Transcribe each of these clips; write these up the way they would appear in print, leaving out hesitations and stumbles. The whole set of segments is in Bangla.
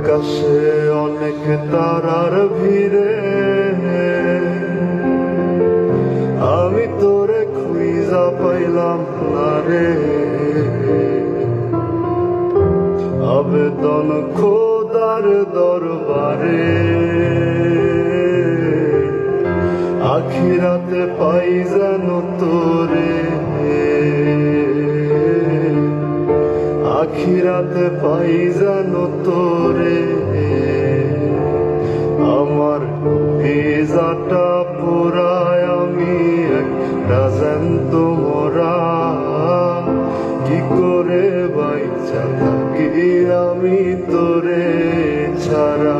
আকাশে অনেক তারার ভিড়ে আমি তোরে খুঁজা পাইলাম না রে। আবেদন খোদার দরবারে আখিরাতে পাই যেন তোরে, আখিরাতে পাই যেন তোরে। আমার ভিজাটা পুরায় আমি একটা জ্যান্ত মরা, কি করে বাইচা থাকি আমি তোরে ছাড়া।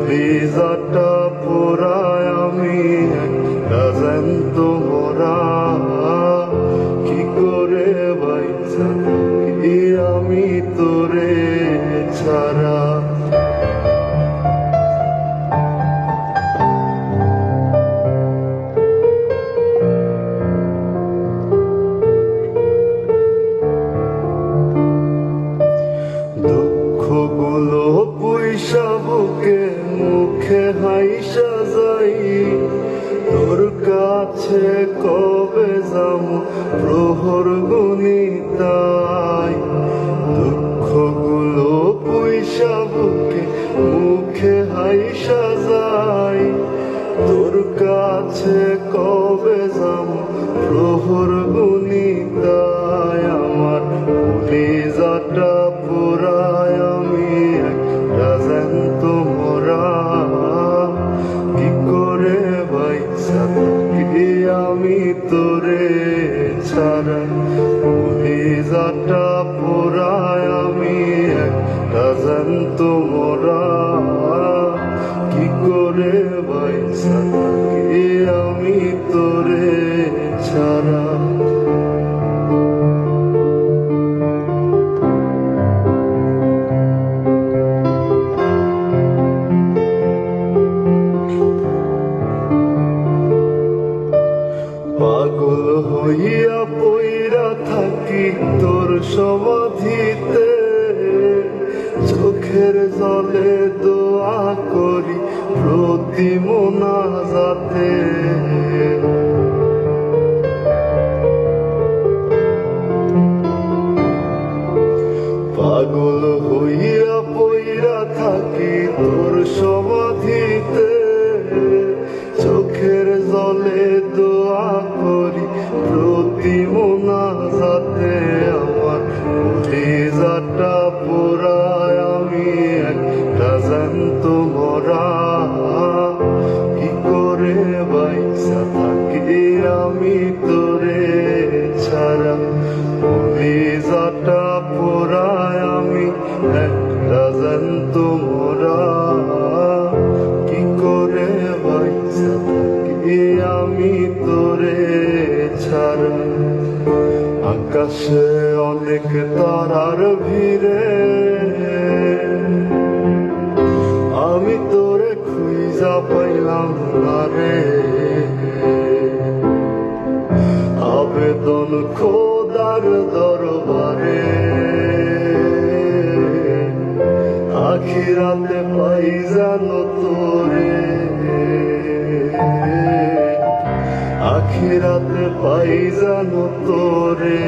ভিজাটা পুরায় আমি একটা জ্যান্ত মরা, কি করে বাইচা থাকি আমি তোরে ছাড়া। দুঃখগুলো পয়সা বুকে মুখে হাইসা যাই, তোর কাছে কবে যাবো প্রহর গুনিতাই। দুঃখগুলো পয়সা বুকে মুখে হাইসা যাই, তোর কাছে কবে যাবো প্রহর গুনিতাই। আমার কলিজাটা পুরায় আমি একটা জ্যান্ত মরা, কি করে বাইচা থাকি আমি তোরে ছাড়া। কলিজাটা পুরায় আমি একটা জ্যান্ত মরা, কি করে বাইচা থাকি আমি তোরে ছাড়া। পাগল হইয়া পইরা থাকি তোর সমাধিতে, চোখের জলে দোয়া করি প্রতি মোনাজাতে। পাগল হইয়া পইরা থাকি তোর সমাধিতে, চোখের জলে দোয়া করি প্রতি মোনাজাতে। আমার কলিজাটা পুরায় আমি একটা জ্যান্ত মরা, কি করে বাইচা থাকি আমি তোরে ছাড়া। কলিজাটা পুরায় আমি একটা জ্যান্ত মরা, কি করে বাইচা থাকি আমি তোরে ছাড়া। আকাশে অনেক তারার ভিড়ে আমি তোরে খুঁজা পাইলাম না রে। আবেদন খোদার দরবারে আখিরাতে পাই যেন তোরে, আখিরাতে পাই যেন তোরে।